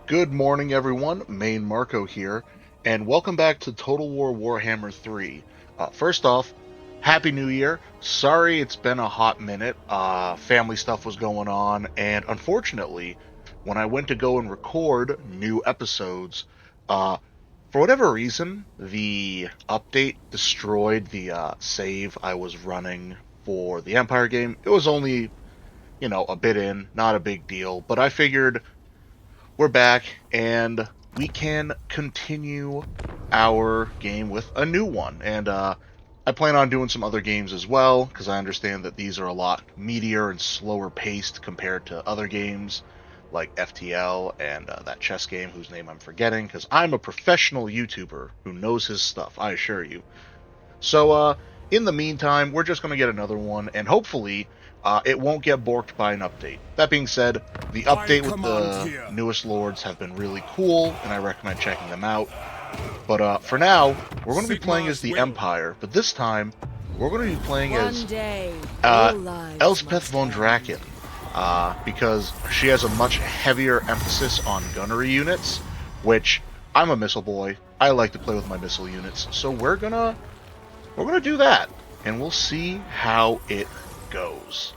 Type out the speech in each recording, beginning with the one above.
Good morning, everyone. Main Marco here, and welcome back to Total War Warhammer 3. First off, Happy New Year. Sorry it's been a hot minute. Family stuff was going on, and unfortunately, when I went to go and record new episodes, for whatever reason, the update destroyed the save I was running for the Empire game. It was only, a bit in, not a big deal, but I figured we're back and we can continue our game with a new one. And I plan on doing some other games as well because I understand that these are a lot meatier and slower paced compared to other games like FTL and that chess game whose name I'm forgetting because I'm a professional YouTuber who knows his stuff, I assure you. So, in the meantime, we're just going to get another one, and hopefully, it won't get borked by an update. That being said, the update with the newest lords have been really cool, and I recommend checking them out. But for now, we're going to be playing as the Empire, but this time, we're going to be playing as Elspeth von Draken, because she has a much heavier emphasis on gunnery units, which I'm a missile boy. I like to play with my missile units, so we're gonna do that, and we'll see how it goes.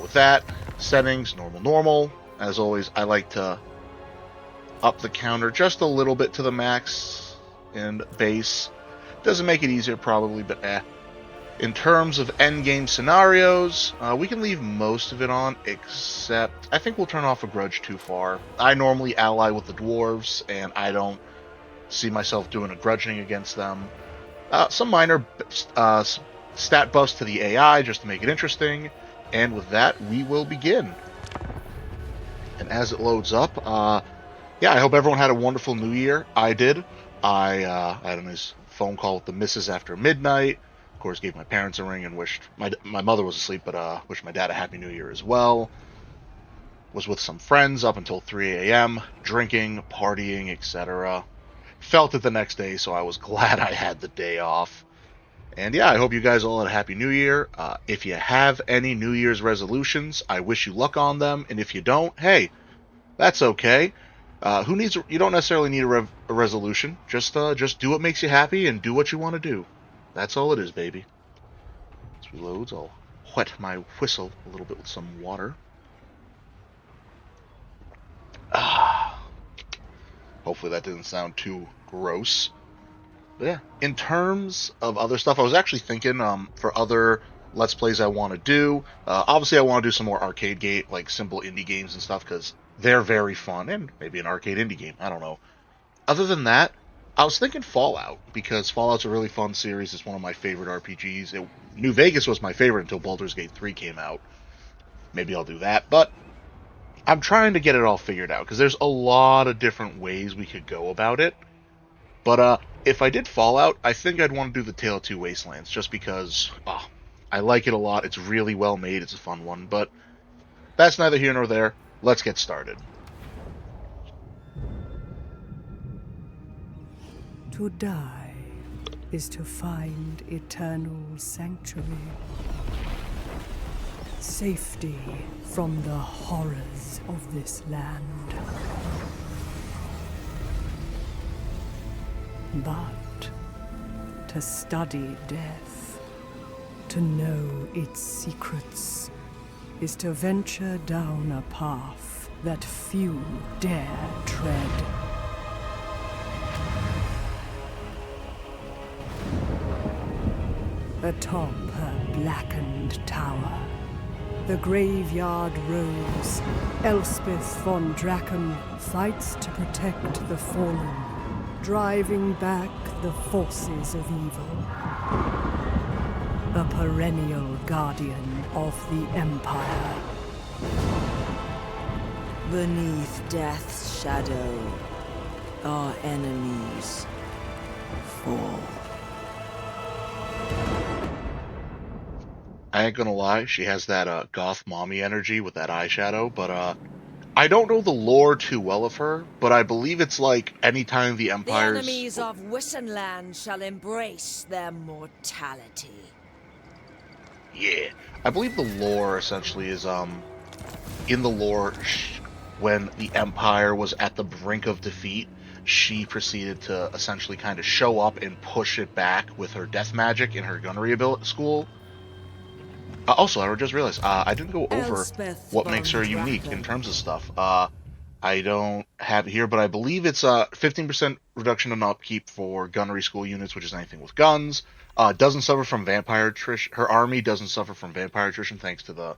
With that, settings, normal. As always, I like to up the counter just a little bit to the max and base. Doesn't make it easier probably, but In terms of endgame scenarios, we can leave most of it on, except I think we'll turn off a grudge too far. I normally ally with the dwarves, and I don't see myself doing a grudging against them. Some minor stat buffs to the AI just to make it interesting, and with that, we will begin. And as it loads up, I hope everyone had a wonderful New Year. I did. I had a nice phone call with the missus after midnight. Of course, gave my parents a ring and wished my mother was asleep, but wished my dad a Happy New Year as well. Was with some friends up until 3 a.m., drinking, partying, etc. Felt it the next day, so I was glad I had the day off. And I hope you guys all had a Happy New Year. If you have any New Year's resolutions, I wish you luck on them. And if you don't, hey, that's okay. You don't necessarily need a resolution. Just do what makes you happy and do what you want to do. That's all it is, baby. As we load, I'll wet my whistle a little bit with some water. Hopefully that didn't sound too gross. But yeah, in terms of other stuff, I was actually thinking for other Let's Plays I want to do. Obviously, I want to do some more arcade game, like simple indie games and stuff, because they're very fun, and maybe an arcade indie game. I don't know. Other than that, I was thinking Fallout, because Fallout's a really fun series. It's one of my favorite RPGs. New Vegas was my favorite until Baldur's Gate 3 came out. Maybe I'll do that, but I'm trying to get it all figured out, because there's a lot of different ways we could go about it. But if I did Fallout, I think I'd want to do the Tale of Two Wastelands, just because I like it a lot. It's really well made. It's a fun one, but that's neither here nor there. Let's get started. To die is to find eternal sanctuary, safety from the horrors of this land. But to study death, to know its secrets, is to venture down a path that few dare tread. Atop her blackened tower, the graveyard rose, Elspeth von Draken fights to protect the fallen, driving back the forces of evil. A perennial guardian of the Empire. Beneath death's shadow, our enemies fall. I ain't gonna lie, she has that goth mommy energy with that eyeshadow, but I don't know the lore too well of her, but I believe it's like anytime the Empire's... The enemies of Wissenland shall embrace their mortality. Yeah, I believe the lore essentially is, in the lore, when the Empire was at the brink of defeat, she proceeded to essentially kind of show up and push it back with her death magic in her gunnery school. Also, I just realized I didn't go over Elspeth what von makes her unique in Draken. terms of stuff. I don't have it here, but I believe it's a 15% reduction in upkeep for gunnery school units, which is anything with guns. Doesn't suffer from vampire attrition. Her army doesn't suffer from vampire attrition thanks to the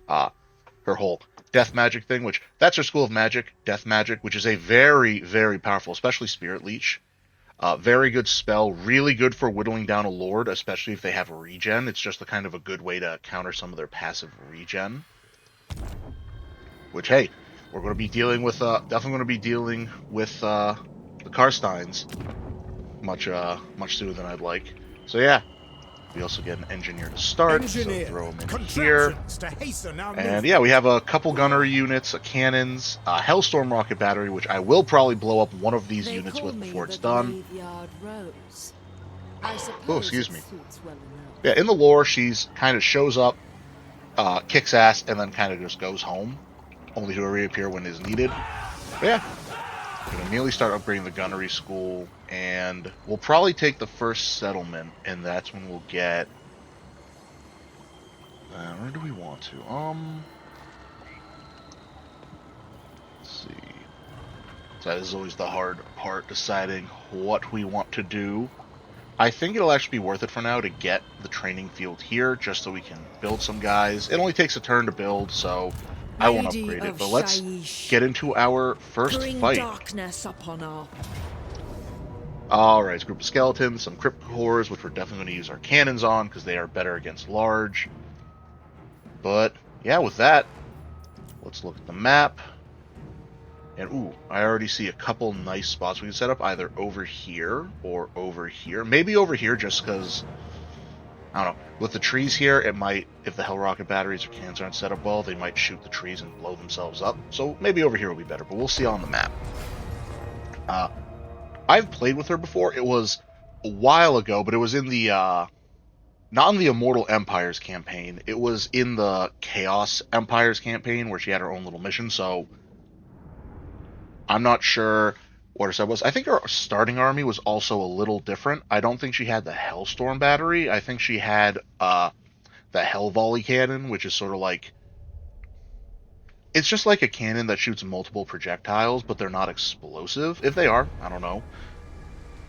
her whole death magic thing, which that's her school of magic, death magic, which is a very, very powerful, especially spirit leech. Very good spell, really good for whittling down a lord, especially if they have a regen. It's just a kind of a good way to counter some of their passive regen. Which, hey, we're going to be dealing with, definitely going to be dealing with the Karsteins much sooner than I'd like. So yeah, we also get an engineer to start, Engineer, so throw him in here. to hasten our And movement. yeah, we have a couple gunnery units, cannons, a Hellstorm rocket battery, which I will probably blow up one of these They units call with me before it's the done. Graveyard Rose. I suppose Oh, excuse it me. suits well enough. Yeah, in the lore, she's kind of shows up, kicks ass, and then kind of just goes home, only to reappear when is needed. But yeah, we're going to immediately start upgrading the gunnery school, and we'll probably take the first settlement, and that's when we'll get... where do we want to? Let's see. So that is always the hard part, deciding what we want to do. I think it'll actually be worth it for now to get the training field here, just so we can build some guys. It only takes a turn to build, so I won't Lady upgrade it. of But let's Shaiish, get into our first bring fight. darkness upon our... Alright, it's a group of skeletons, some crypt cores, which we're definitely going to use our cannons on, because they are better against large. But, yeah, with that, let's look at the map. And, ooh, I already see a couple nice spots we can set up, either over here or over here. Maybe over here, just because, I don't know, with the trees here, it might, if the Hell Rocket batteries or cannons aren't set up well, they might shoot the trees and blow themselves up. So maybe over here will be better, but we'll see on the map. I've played with her before. It was a while ago, but it was in the, not in the Immortal Empires campaign. It was in the Chaos Empires campaign, where she had her own little mission, so I'm not sure what her set was. I think her starting army was also a little different. I don't think she had the Hellstorm battery. I think she had the Hell Volley cannon, which is sort of like... It's just like a cannon that shoots multiple projectiles, but they're not explosive. If they are, I don't know.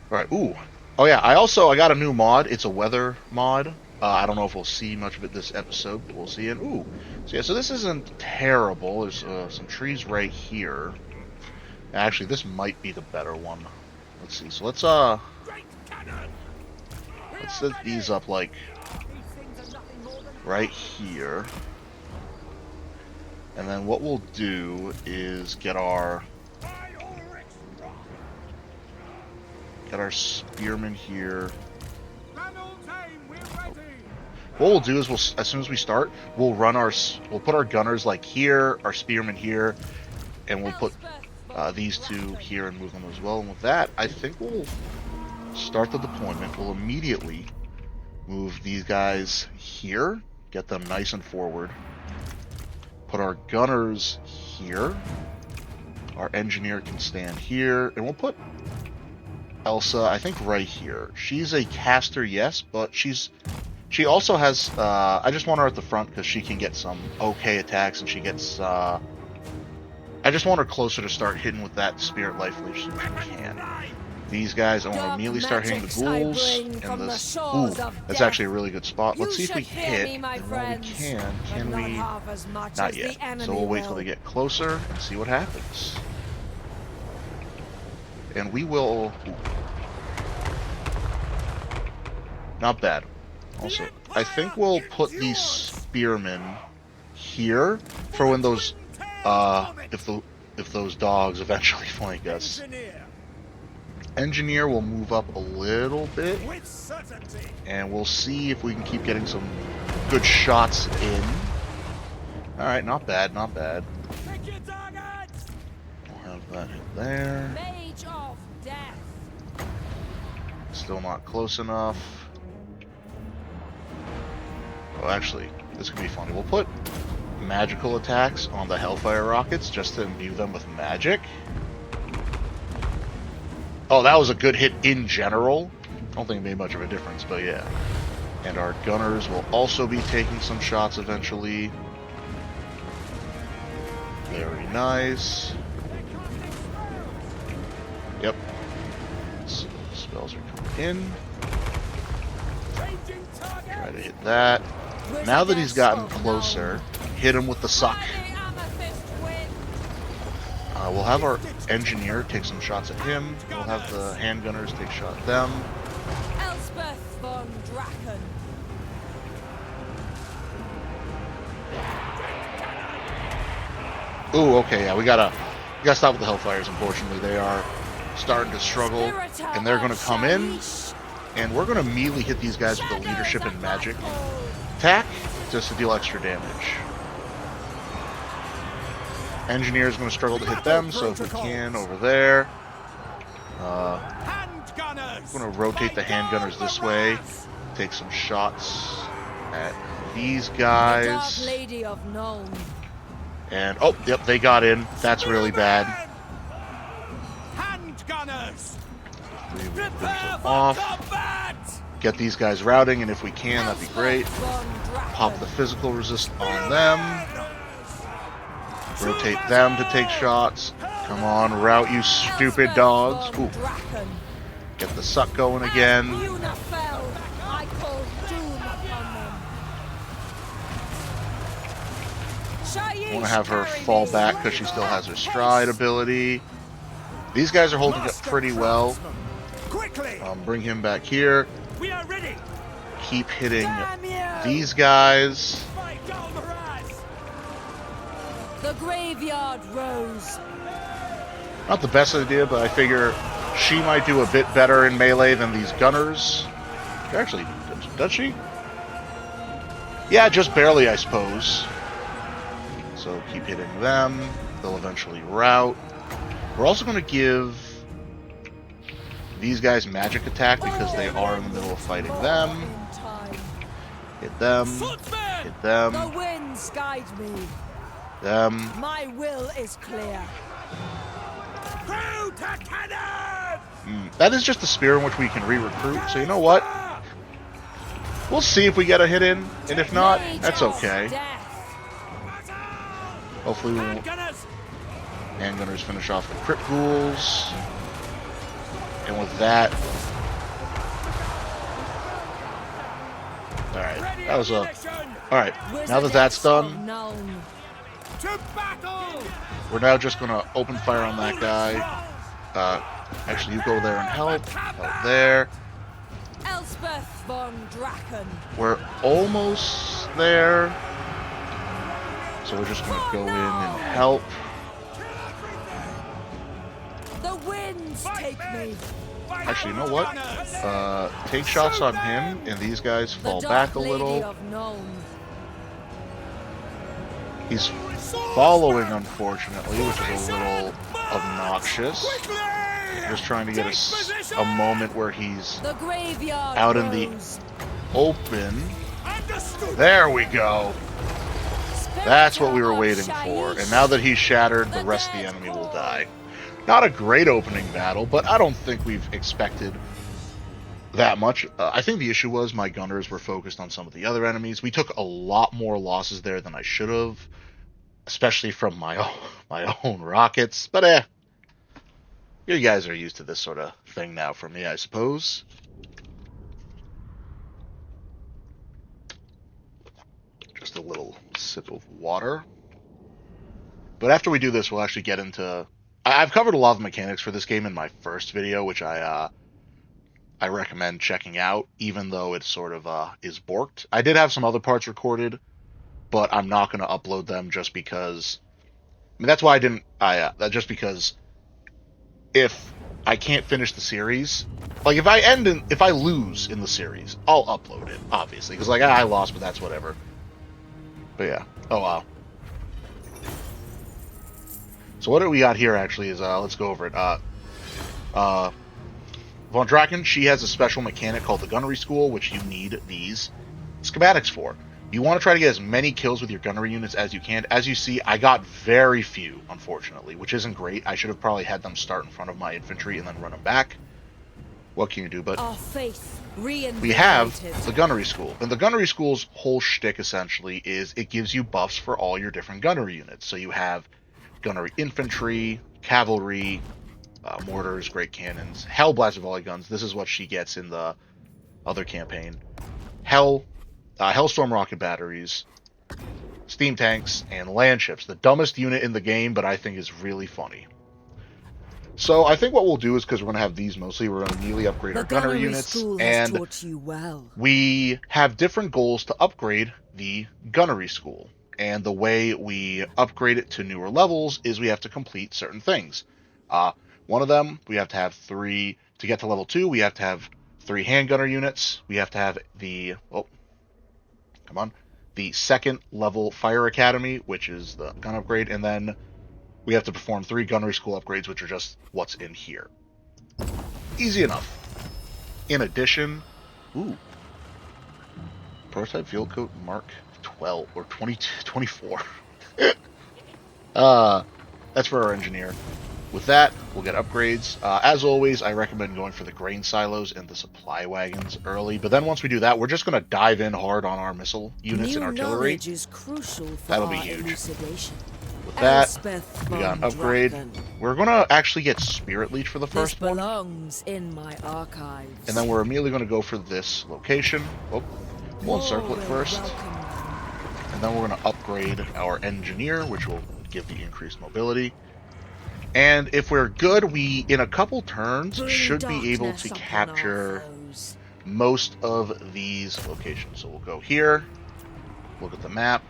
Alright, ooh. Oh yeah, I got a new mod. It's a weather mod. I don't know if we'll see much of it this episode, but we'll see it. Ooh. So yeah, so this isn't terrible. There's some trees right here. Actually, this might be the better one. Let's see. So let's set these up like right here. And then what we'll do is get our spearmen here. What we'll do is as soon as we start, we'll put our gunners like here, our spearmen here, and we'll put these two here and move them as well. And with that, I think we'll start the deployment. We'll immediately move these guys here, get them nice and forward. Put our gunners here. Our engineer can stand here, and we'll put Elsa, I think, right here. She's a caster, yes, but she also has, I just want her at the front because she can get some okay attacks, and she gets, I just want her closer to start hitting with that Spirit Life Leech so she can. These guys, I want to immediately start hitting the ghouls, and this, ooh, that's actually a really good spot. Let's see if we hit, and while we can we, not yet, so we'll wait till they get closer and see what happens. And we will, ooh. Not bad. Also, I think we'll put these spearmen here for when those, if those dogs eventually flank us. Engineer will move up a little bit, and we'll see if we can keep getting some good shots in. Alright, not bad, not bad. We'll have that hit there. Mage of Death. Still not close enough. Oh, actually, this could be funny. We'll put magical attacks on the Hellfire rockets just to imbue them with magic. Oh, that was a good hit in general. I don't think it made much of a difference, but yeah. And our gunners will also be taking some shots eventually. Very nice. Yep. So spells are coming in. Try to hit that. Now that he's gotten closer, hit him with the suck. We'll have our engineer take some shots at him. We'll have the handgunners take a shot at them. Elspeth von Draken. Ooh, okay, yeah, we gotta stop with the Hellfires. Unfortunately, they are starting to struggle, and they're gonna come in, and we're gonna immediately hit these guys with the leadership and magic attack just to deal extra damage. Engineer's going to struggle to hit them, so if we can, over there. I'm going to rotate the handgunners this way. Take some shots at these guys. Lady of Nuln. And, oh, yep, they got in. That's really bad. We will finish them off. Get these guys routing, and if we can, that'd be great. Pop the physical resist on them. Rotate them to take shots. Come on, route, you stupid dogs. Ooh. Get the suck going again. I want to have her fall back because she still has her stride ability. These guys are holding up pretty well. Bring him back here. Keep hitting these guys. The graveyard rose. Not the best idea, but I figure she might do a bit better in melee than these gunners. Actually, does she? Yeah, just barely, I suppose. So keep hitting them. They'll eventually rout. We're also going to give these guys magic attack because they are in the middle of fighting them. Hit them. Hit them. The winds guide me. Them. My will is clear. That is just the sphere in which we can re-recruit. So you know what? We'll see if we get a hit in, and if not, that's okay. Hopefully we won't. Handgunners finish off the crypt ghouls. And with that... Alright, that was a... Alright, now that that's done, we're now just going to open fire on that guy. Actually, you go there and help. Help there. Elspeth von Draken. We're almost there. So we're just going to go in and help. The winds take me. Actually, you know what? Take shots on him, and these guys fall back a little. He's following, unfortunately, which is a little obnoxious. Just trying to get a moment where he's out in the open. There we go. That's what we were waiting for. And now that he's shattered, the rest of the enemy will die. Not a great opening battle, but I don't think we've expected that much. I think the issue was my gunners were focused on some of the other enemies. We took a lot more losses there than I should have, especially from my own rockets. But you guys are used to this sort of thing now from me, I suppose. Just a little sip of water. But after we do this, we'll actually get into... I've covered a lot of mechanics for this game in my first video, which I recommend checking out, even though it sort of is borked. I did have some other parts recorded, but I'm not going to upload them just because... I mean, that's why I didn't... just because if I can't finish the series... Like, if I lose in the series, I'll upload it, obviously. Because, like, I lost, but that's whatever. But yeah. Oh, wow. So what do we got here, actually, is, let's go over it. Von Draken, she has a special mechanic called the Gunnery School, which you need these schematics for. You want to try to get as many kills with your gunnery units as you can. As you see, I got very few, unfortunately, which isn't great. I should have probably had them start in front of my infantry and then run them back. What can you do? But Our faith we have reinvigorated. the gunnery school. And the gunnery school's whole shtick, essentially, is it gives you buffs for all your different gunnery units. So you have gunnery infantry, cavalry, mortars, great cannons, hellblaster volley guns. This is what she gets in the other campaign. Hellstorm rocket batteries, steam tanks, and land ships. The dumbest unit in the game, but I think is really funny. So I think what we'll do is, because we're going to have these mostly, we're going to immediately upgrade The our gunnery gunnery units, school has and taught you well. we have different goals to upgrade the gunnery school. And the way we upgrade it to newer levels is we have to complete certain things. One of them, we have to have 3, to get to level 2, we have to have 3 handgunner units. We have to have the, the second level fire academy, which is the gun upgrade, and then we have to perform 3 gunnery school upgrades, which are just what's in here. Easy enough. In addition, prototype field coat Mark 12 or 24. That's for our engineer. With that, we'll get upgrades. As always, I recommend going for the grain silos and the supply wagons early. But then once we do that, we're just going to dive in hard on our missile units and artillery. Is crucial for That'll be our huge. Elucidation. With that, Elspeth we got an von upgrade. Draken. We're going to actually get Spirit Leech for the This first one. belongs in my archives. And then we're immediately going to go for this location. We'll encircle it first. And then we're going to upgrade our engineer, which will give the increased mobility. And if we're good, we, in a couple turns, should be able to capture most of these locations. So we'll go here, look at the map.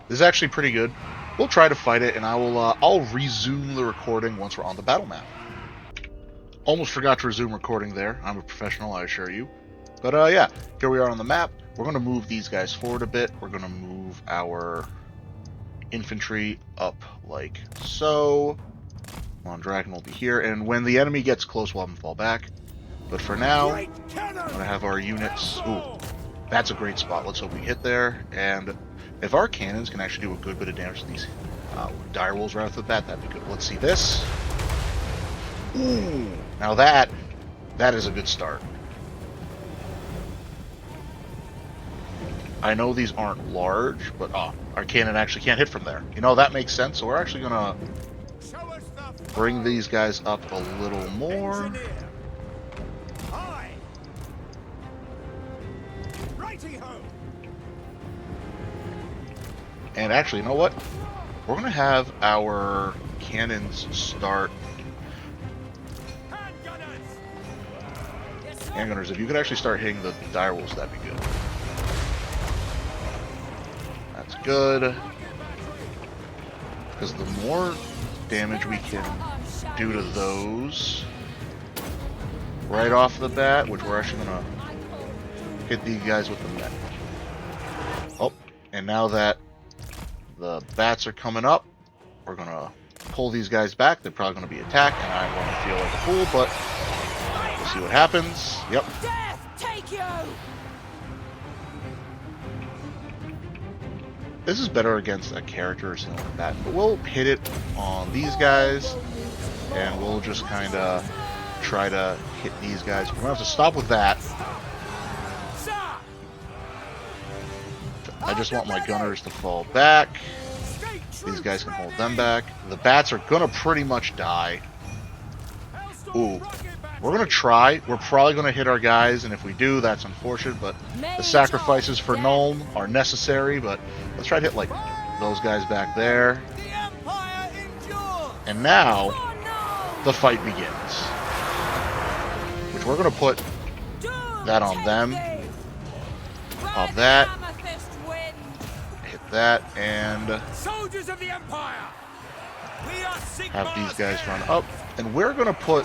This is actually pretty good. We'll try to fight it, and I'll resume the recording once we're on the battle map. Almost forgot to resume recording there. I'm a professional, I assure you. But yeah, here we are on the map. We're going to move these guys forward a bit. We're going to move our infantry up like so. Draken will be here, and when the enemy gets close, we'll have them fall back. But for now, I'm going to have our units... Ooh, that's a great spot. Let's hope we hit there. And if our cannons can actually do a good bit of damage to these dire wolves right off the bat, that'd be good. Let's see this. Ooh, now that is a good start. I know these aren't large, but our cannon actually can't hit from there. You know, that makes sense. So we're actually going to bring these guys up a little more. And actually, you know what? We're going to have our cannons start. Handgunners, if you could actually start hitting the dire wolves, that'd be good. That's good. Because the more damage we can do to those right off the bat, which we're actually going to hit these guys with the net. Oh, and now that the bats are coming up, we're going to pull these guys back. They're probably going to be attacked, and I want to feel like a fool, but we'll see what happens. Yep. Death take you! This is better against a character or something like that, but we'll hit it on these guys, and we'll just kind of try to hit these guys. We're going to have to stop with that. I just want my gunners to fall back. These guys can hold them back. The bats are going to pretty much die. Ooh. We're going to try. We're probably going to hit our guys, and if we do, that's unfortunate, but the sacrifices for Nuln are necessary, but let's try to hit, like, those guys back there. And now, the fight begins. Which we're going to put that on them. Pop that. Hit that, and Soldiers of the Empire, have these guys run up. And we're going to put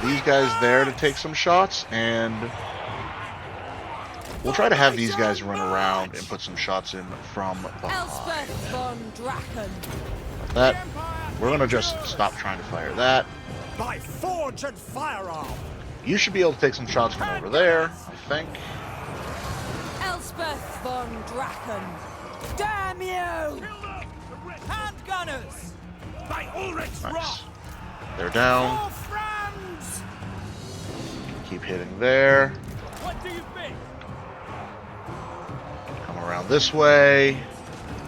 these guys there to take some shots, and we'll try to have these guys run around and put some shots in from behind. Elspeth von Draken. That, we're going to just stop trying to fire that. by forge and firearm. You should be able to take some shots from over there, I think. Elspeth von Draken! Damn you! Handgunners! By Ulrich's Nice. Rock! They're down. For Franz! Keep hitting there. What do you think? Come around this way.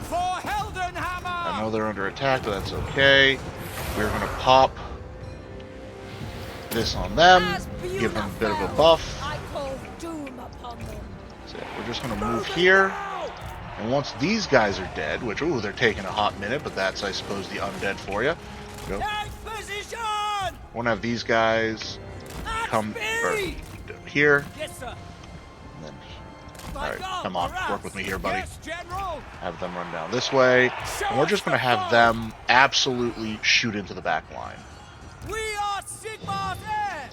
For Heldenhammer! I know they're under attack, but that's okay. We're going to pop this on them. As Give them a bit of a beautiful, buff. I call doom upon them. So we're just going to move here. And once these guys are dead, which, ooh, they're taking a hot minute, but that's, I suppose, the undead for you. Go. Take position! Want to have these guys At come speed! here. Yes, sir. And then, By alright, God, come on, for us. work with me here, buddy. Yes, General. Have them run down this way. And we're just going to have them absolutely shoot into the back line. We are Sigmar's heirs.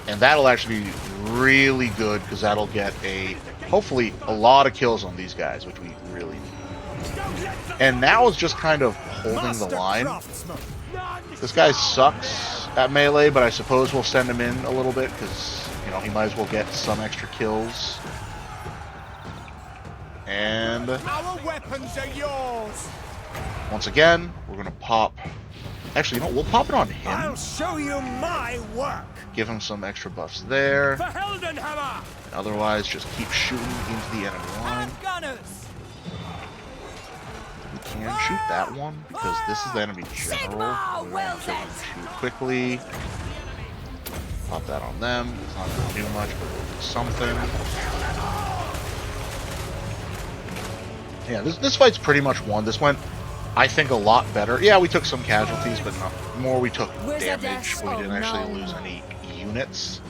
And that'll actually be really good, because that'll get hopefully a lot of kills on these guys, which we really need. And now is just kind of holding the line. This guy sucks at melee, but I suppose we'll send him in a little bit, because, you know, he might as well get some extra kills. And Our weapons are yours. once again, we're going to pop... Actually, you know, we'll pop it on him. I'll show you my work. Give him some extra buffs there. For Heldenhammer. Otherwise, just keep shooting into the enemy line. Handgunners. We can shoot that one, because this is the enemy general. Sigmar We want wills to it. shoot quickly. Pop that on them. It's not going to do much, but we'll do something. Yeah, this fight's pretty much won. This went, I think, a lot better. Yeah, we took some casualties, but the more we took damage, we didn't actually lose any units.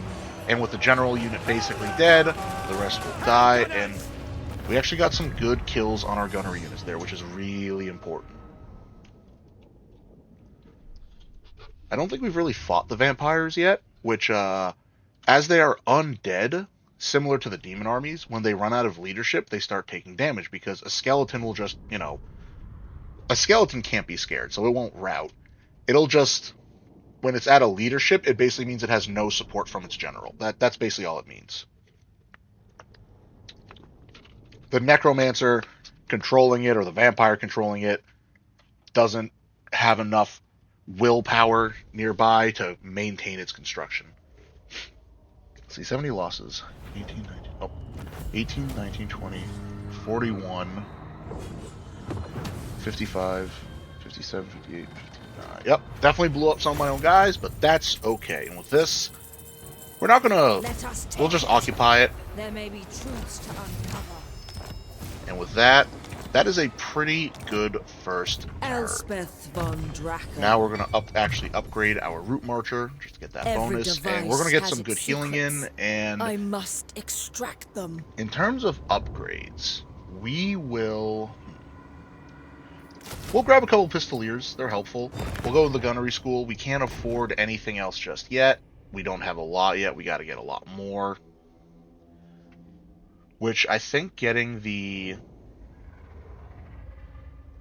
And with the general unit basically dead, the rest will die, and we actually got some good kills on our gunnery units there, which is really important. I don't think we've really fought the vampires yet, which, as they are undead, similar to the demon armies, when they run out of leadership, they start taking damage, because a skeleton will just, you know... A skeleton can't be scared, so it won't rout. It'll just... When it's out of leadership, it basically means it has no support from its general. That's basically all it means. The necromancer controlling it, or the vampire controlling it, doesn't have enough willpower nearby to maintain its construction. Let's see, 70 losses. 18, 19, oh, 18, 19, 20, 41, 55, 57, 58, 59. Yep, definitely blew up some of my own guys, but that's okay. And with this, we're not gonna... We'll just occupy it. There may be truths to uncover. And with that, that is a pretty good first turn. Elspeth von Draken. Now we're gonna actually upgrade our root marcher just to get that Every bonus, and device we're gonna get has some its good healing in. secrets. And I must extract them. in terms of upgrades, we'll grab a couple pistoliers. They're helpful. We'll go to the gunnery school. We can't afford anything else just yet. We don't have a lot yet. We got to get a lot more. Which I think getting the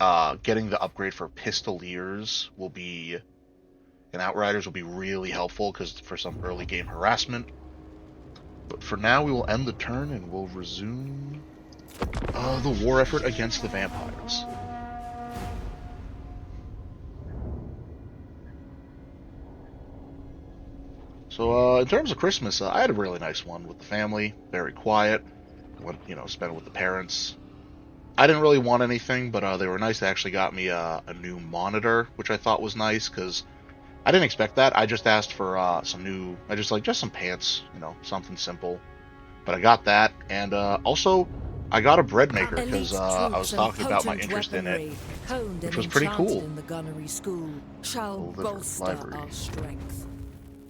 upgrade for pistoliers will be, and outriders will be really helpful, because for some early game harassment. But for now, we will end the turn and we'll resume the war effort against the vampires. So, in terms of Christmas, I had a really nice one with the family. Very quiet. Went, spent it with the parents. I didn't really want anything, but they were nice. They actually got me a new monitor, which I thought was nice, because I didn't expect that. I just asked for just some pants, something simple. But I got that, and also I got a bread maker, because I was talking about my interest in it, which was pretty cool. In the gunnery school shall bolster our strength.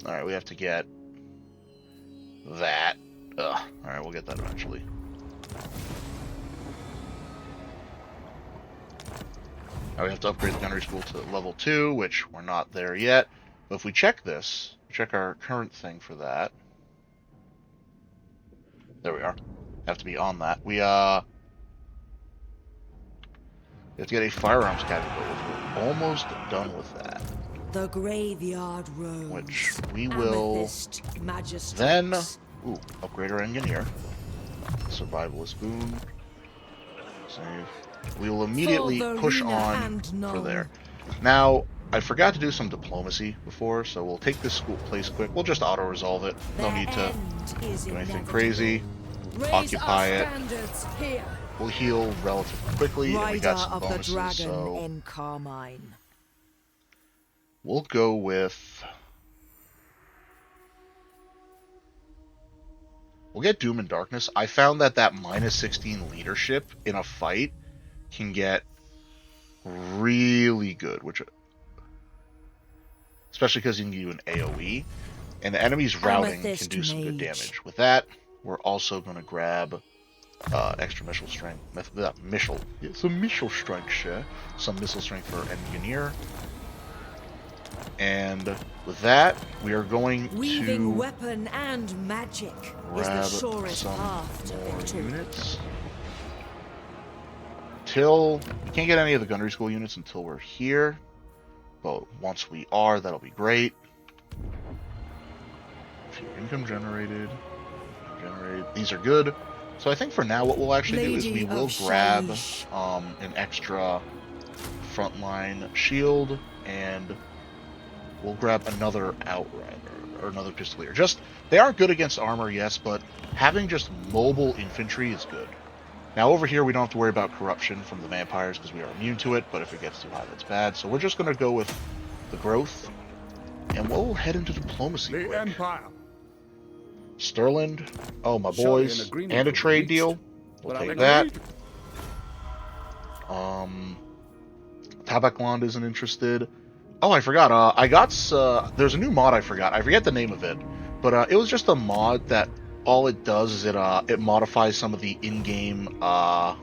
Alright, we have to get that. Alright, we'll get that eventually. Now we have to upgrade the gunnery school to level 2, which we're not there yet. But if we check this, check our current thing for that. There we are. Have to be on that. We have to get a firearms category. We're almost done with that. The graveyard rose. Which we will then upgrade our engineer. Survivalist boon. Save. We will immediately push on for there. Now, I forgot to do some diplomacy before, so we'll take this place quick. We'll just auto-resolve it. No need to do anything crazy. Occupy it. We'll heal relatively quickly, and we got some bonuses, so in Carmine. we'll go with... We'll get Doom and Darkness. I found that minus 16 leadership in a fight can get really good, especially because you can do an AoE, and the enemy's routing can do some good damage. With that, we're also going to grab extra missile strength. Some missile strength, sure. Some missile strength for Engineer. And with that, we are going Weaving to weapon and magic is the grab surest some path to more victory. units. We can't get any of the gunnery school units until we're here, but once we are, that'll be great. Income generated. These are good. So I think for now what we'll actually do is we will grab an extra frontline shield, and we'll grab another outrider or another pistolier. They aren't good against armor, yes, but having just mobile infantry is good. Now over here we don't have to worry about corruption from the vampires because we are immune to it, but if it gets too high, that's bad. So we're just going to go with the growth, and we'll head into diplomacy The quick. Empire. Sterling, oh my Surely boys, an agreement and a will be trade reached. deal. We'll But take I'm that. agreed. Tabakland isn't interested. Oh, I forgot. There's a new mod I forgot. I forget the name of it, but it was just a mod that all it does is it modifies some of the in-game coat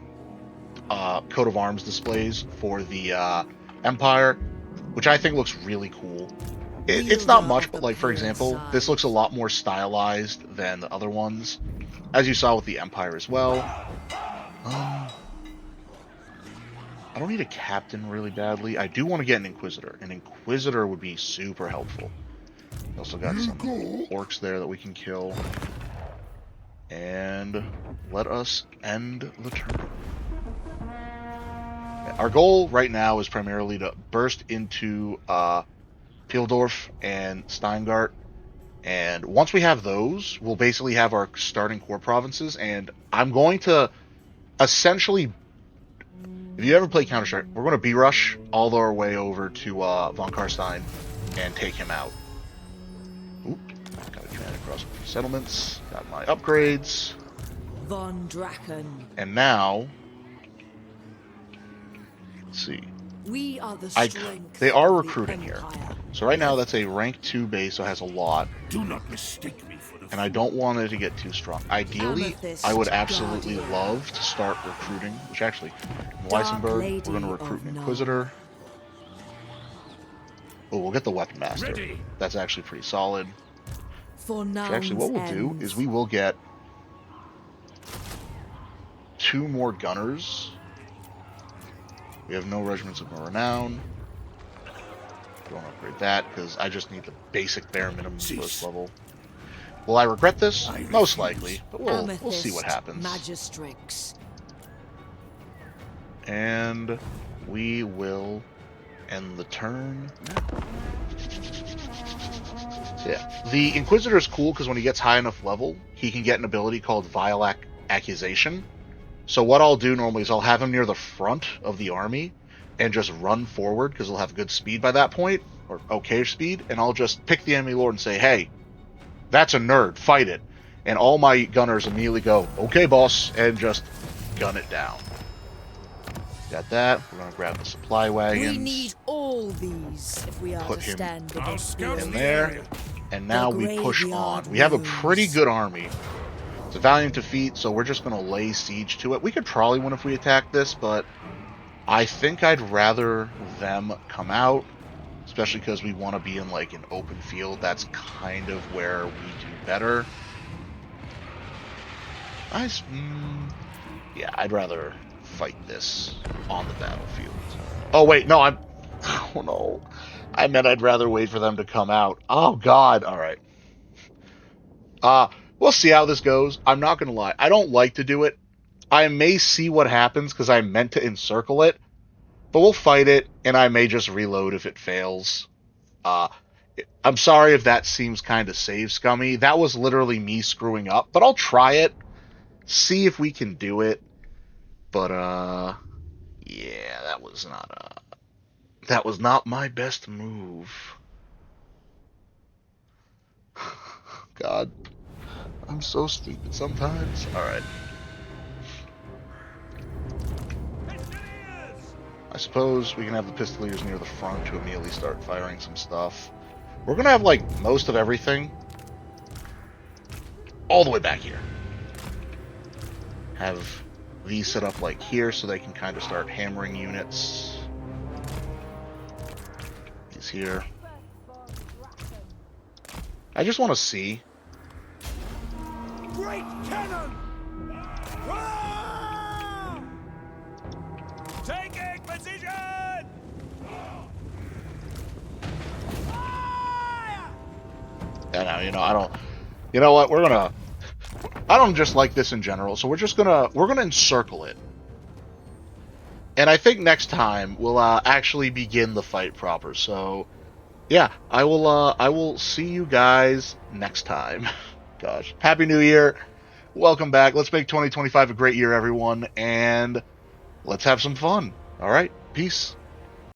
of arms displays for the Empire, which I think looks really cool. It's not much, but like for example, this looks a lot more stylized than the other ones, as you saw with the Empire as well. I don't need a captain really badly. I do want to get an Inquisitor. An Inquisitor would be super helpful. We also got some orcs there that we can kill. And let us end the turn. Our goal right now is primarily to burst into Pildorf and Steingart. And once we have those, we'll basically have our starting core provinces. And I'm going to essentially... If you ever play Counter-Strike, we're going to B-rush all our way over to von Karstein and take him out. Oop, got a command across a few settlements, got my upgrades. Von Draken. And now, let's see. We are the strength they are of the recruiting here. Empire. So right now that's a rank 2 base, so it has a lot. Do not mistake me for the And I don't want it to get too strong. Ideally, Amethyst I would absolutely Guardian. love to start recruiting, which actually, in Weissenberg, Lady we're going to recruit of an Nuln. Inquisitor. Oh, we'll get the Weapon Master. Ready. That's actually pretty solid. For So actually, what we'll do is we will get 2 more gunners. We have no regiments of renown. Don't upgrade that because I just need the basic bare minimum first level. Will I regret this? Most likely, but we'll see what happens. Magistrix. And we will end the turn now. Yeah, the Inquisitor is cool because when he gets high enough level, he can get an ability called Vile Accusation. So what I'll do normally is I'll have him near the front of the army and just run forward because he'll have good speed by that point, or okay speed, and I'll just pick the enemy lord and say, hey, that's a nerd, fight it. And all my gunners immediately go, okay boss, and just gun it down. Got that. We're going to grab the supply wagons. We need all these if we are Put to him stand I'll against scout the in the there. area. And now The we push graveyard on. We have a rose. pretty good army. It's a valiant defeat, so we're just going to lay siege to it. We could probably win if we attack this, but I think I'd rather them come out, especially because we want to be in like an open field. That's kind of where we do better. Yeah, I'd rather fight this on the battlefield. Oh wait, no, oh no. I meant I'd rather wait for them to come out. Oh god, alright. we'll see how this goes. I'm not going to lie. I don't like to do it. I may see what happens because I meant to encircle it, but we'll fight it, and I may just reload if it fails. Uh, I'm sorry if that seems kind of save scummy. That was literally me screwing up, but I'll try it, see if we can do it. But yeah, that was not my best move. God, I'm so stupid sometimes. All right. I suppose we can have the pistoliers near the front to immediately start firing some stuff. We're gonna have like most of everything all the way back here. Have these set up like here so they can kind of start hammering units. These here. I just want to see. Great cannon! Taking position! Yeah, no, I don't. You know what? I don't just like this in general, so we're gonna encircle it. And I think next time we'll actually begin the fight proper. So, yeah, I will see you guys next time. Gosh, Happy New Year. Welcome back. Let's make 2025 a great year, everyone, and let's have some fun. All right. Peace.